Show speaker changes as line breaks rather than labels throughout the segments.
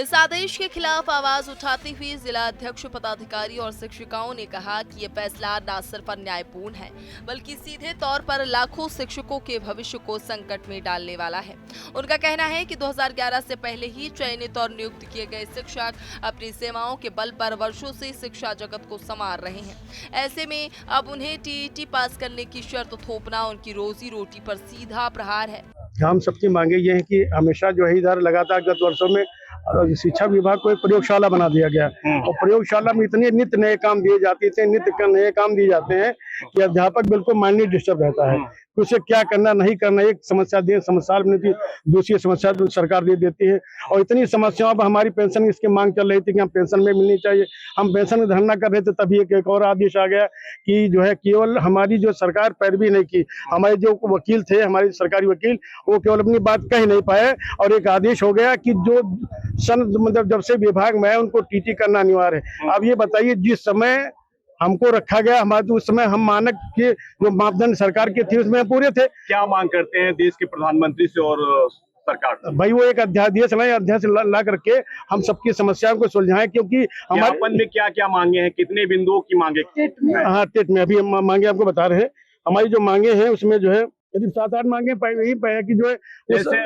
इस आदेश के खिलाफ आवाज उठाते हुए जिला अध्यक्ष, पदाधिकारी और शिक्षिकाओं ने कहा कि ये फैसला न सिर्फ अन्यायपूर्ण है, बल्कि सीधे तौर पर लाखों शिक्षकों के भविष्य को संकट में डालने वाला है। उनका कहना है कि 2011 से पहले ही चयनित और नियुक्त किए गए शिक्षक अपनी सेवाओं के बल पर वर्षों से शिक्षा जगत को संवार रहे हैं। ऐसे में अब उन्हें टीईटी पास करने की शर्त थोपना उनकी रोजी रोटी पर सीधा प्रहार है।
हम सबकी मांगे ये है कि हमेशा जो है इधर लगातार गत वर्षों में शिक्षा विभाग को एक प्रयोगशाला बना दिया गया और प्रयोगशाला में इतने नित्य नए काम दिए जाते हैं, नित्य नए काम दिए जाते हैं कि अध्यापक बिल्कुल माइंड डिस्टर्ब रहता है कि उसे क्या करना नहीं करना। एक समस्या दे समस्या नहीं, दूसरी समस्या सरकार दे देती है और इतनी समस्याओं पर हमारी पेंशन इसकी मांग चल रही थी कि हम पेंशन में मिलनी चाहिए। हम पेंशन में धरना कर रहे थे, तभी एक और आदेश आ गया कि जो है केवल हमारी जो सरकार पैरवी नहीं की, हमारे जो वकील थे, हमारे सरकारी वकील, वो केवल अपनी बात कह नहीं पाए और एक आदेश हो गया कि जो मतलब जब से विभाग में है उनको टीटी करना अनिवार्य है। अब ये बताइए, जिस समय हमको रखा गया, हमारे तो उस समय हम मानक के जो मापदंड सरकार के थे उसमें पूरे थे।
क्या मांग करते हैं देश के प्रधानमंत्री से और सरकार से?
भाई वो एक अध्यादेश लाए, अध्यादेश ला करके हम सबकी समस्याओं को सुलझाएं, क्योंकि
हमारे में क्या क्या मांगे हैं, कितने बिंदुओं की मांगे?
हाँ, टेट में अभी मांगे आपको बता रहे हैं। हमारी जो मांगे हैं उसमें जो है करीब 7-8 मांगे यही पाया कि जो है
जैसे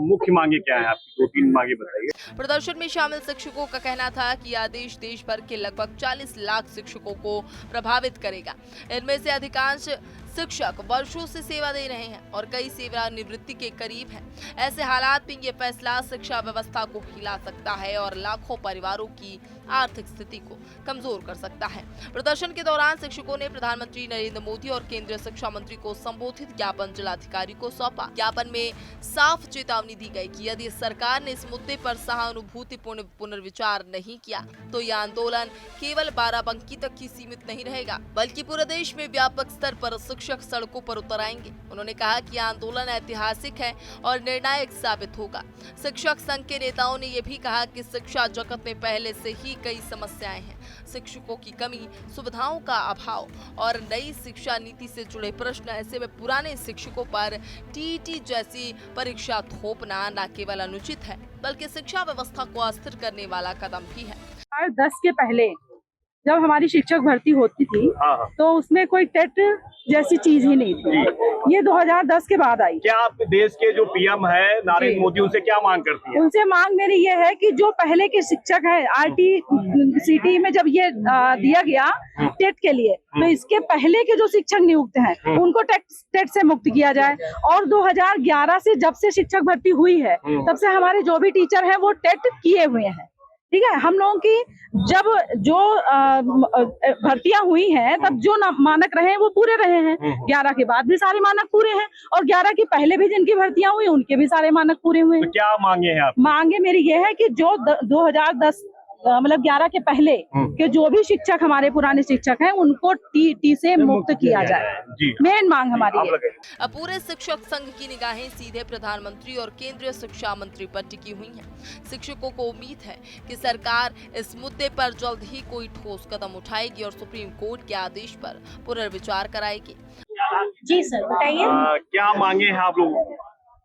मुख्य मांगे क्या है आपकी? 2-3 मांगे बताइए।
प्रदर्शन में शामिल शिक्षकों का कहना था कि आदेश देश भर के लगभग 40 लाख शिक्षकों को प्रभावित करेगा। इनमें से अधिकांश शिक्षक वर्षों से सेवा दे रहे हैं और कई सेवानिवृत्ति के करीब हैं। ऐसे हालात में ये फैसला शिक्षा व्यवस्था को हिला सकता है और लाखों परिवारों की आर्थिक स्थिति को कमजोर कर सकता है। प्रदर्शन के दौरान शिक्षकों ने प्रधानमंत्री नरेंद्र मोदी और केंद्रीय शिक्षा मंत्री को संबोधित ज्ञापन जिलाधिकारी को सौंपा। ज्ञापन में साफ चेतावनी दी गई कि यदि सरकार ने इस मुद्दे पर सहानुभूतिपूर्ण पुनर्विचार नहीं किया तो यह आंदोलन केवल बाराबंकी तक ही सीमित नहीं रहेगा, बल्कि पूरे देश में व्यापक स्तर पर शिक्षक सड़कों पर उतर आएंगे। उन्होंने कहा कि आंदोलन ऐतिहासिक है और निर्णायक साबित होगा। शिक्षक संघ के नेताओं ने यह भी कहा कि शिक्षा जगत में पहले से ही कई समस्याएं हैं। शिक्षकों की कमी, सुविधाओं का अभाव और नई शिक्षा नीति से जुड़े प्रश्न। ऐसे में पुराने शिक्षकों पर टीईटी जैसी परीक्षा थोपना न केवल अनुचित है, बल्कि शिक्षा व्यवस्था को अस्थिर करने वाला कदम भी है।
10 के पहले जब हमारी शिक्षक भर्ती होती थी तो उसमें कोई टेट जैसी चीज ही नहीं थी। ये 2010 के बाद आई।
क्या आप देश के जो पीएम है नरेंद्र मोदी, उनसे क्या मांग करती हैं?
उनसे मांग मेरी ये है कि जो पहले के शिक्षक हैं आरटीसीटी में जब ये दिया गया टेट के लिए, तो इसके पहले के जो शिक्षक नियुक्त हैं उनको टेट से मुक्त किया जाए। और 2011 से जब से शिक्षक भर्ती हुई है तब से हमारे जो भी टीचर हैं वो टेट किए हुए हैं। ठीक है, हम लोगों की जब जो भर्तियां हुई हैं तब जो मानक रहे हैं वो पूरे रहे हैं। 11 के बाद भी सारे मानक पूरे हैं और 11 के पहले भी जिनकी भर्तियां हुई उनके भी सारे मानक पूरे हुए हैं।
तो क्या मांगे हैं आप?
मांगे मेरी ये है कि जो 2010 मतलब 11 के पहले के जो भी शिक्षक हमारे पुराने शिक्षक हैं उनको टी से मुक्त किया जाए। मेन मांग हमारी है।
अब पूरे शिक्षक संघ की निगाहें सीधे प्रधानमंत्री और केंद्रीय शिक्षा मंत्री पर टिकी हुई हैं। शिक्षकों को उम्मीद है कि सरकार इस मुद्दे पर जल्द ही कोई ठोस कदम उठाएगी और सुप्रीम कोर्ट के आदेश पर पुनर्विचार कराएगी।
जी सर, बताइए।
क्या मांगे हैं आप लोगों की?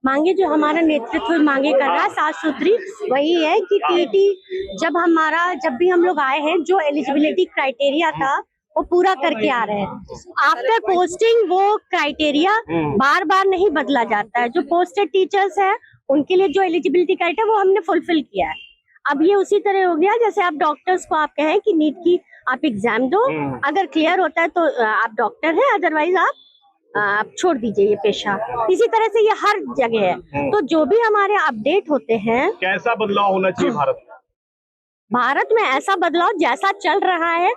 मांगे जो हमारा नेतृत्व मांगे कर रहा है साफ सुथरी वही है कि टीटी जब भी हम लोग आए हैं जो एलिजिबिलिटी क्राइटेरिया था वो पूरा करके आ रहे हैं। आफ्टर पोस्टिंग वो क्राइटेरिया बार बार नहीं बदला जाता है। जो पोस्टेड टीचर्स हैं उनके लिए जो एलिजिबिलिटी क्राइटेरिया वो हमने फुलफिल किया है। अब ये उसी तरह हो गया जैसे आप डॉक्टर्स को आप कहें कि नीट की आप एग्जाम दो, अगर क्लियर होता है तो आप डॉक्टर हैं, अदरवाइज आप छोड़ दीजिए ये पेशा। इसी तरह से ये हर जगह है। तो जो भी हमारे अपडेट होते हैं,
कैसा बदलाव होना चाहिए
भारत में ऐसा बदलाव जैसा चल रहा है,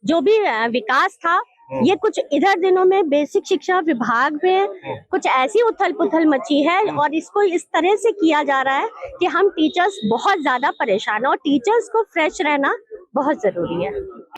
जो भी विकास था, ये कुछ इधर दिनों में बेसिक शिक्षा विभाग में कुछ ऐसी उथल पुथल मची है और इसको इस तरह से किया जा रहा है कि हम टीचर्स बहुत ज्यादा परेशान हैं और टीचर्स को फ्रेश रहना बहुत जरूरी है।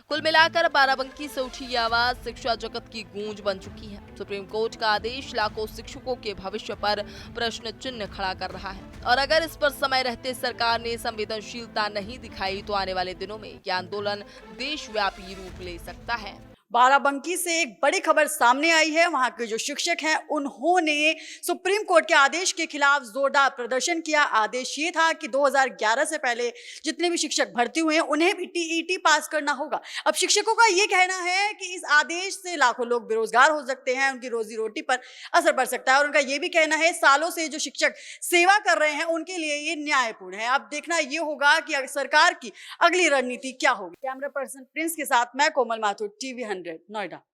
कुल मिलाकर बाराबंकी से उठी ये आवाज शिक्षा जगत की गूंज बन चुकी है। सुप्रीम कोर्ट का आदेश लाखों शिक्षकों के भविष्य पर प्रश्न चिन्ह खड़ा कर रहा है और अगर इस पर समय रहते सरकार ने संवेदनशीलता नहीं दिखाई तो आने वाले दिनों में ये आंदोलन देशव्यापी रूप ले सकता है।
बाराबंकी से एक बड़ी खबर सामने आई है। वहां के जो शिक्षक हैं उन्होंने सुप्रीम कोर्ट के आदेश के खिलाफ जोरदार प्रदर्शन किया। आदेश ये था कि 2011 से पहले जितने भी शिक्षक भर्ती हुए हैं उन्हें भी टीईटी पास करना होगा। अब शिक्षकों का ये कहना है कि इस आदेश से लाखों लोग बेरोजगार हो सकते हैं, उनकी रोजी रोटी पर असर पड़ सकता है। और उनका ये भी कहना है सालों से जो शिक्षक सेवा कर रहे हैं उनके लिए ये न्यायपूर्ण है। अब देखना ये होगा कि सरकार की अगली रणनीति क्या होगी। कैमरा पर्सन प्रिंस के साथ मैं कोमल माथुर, TV 100 नोएडा।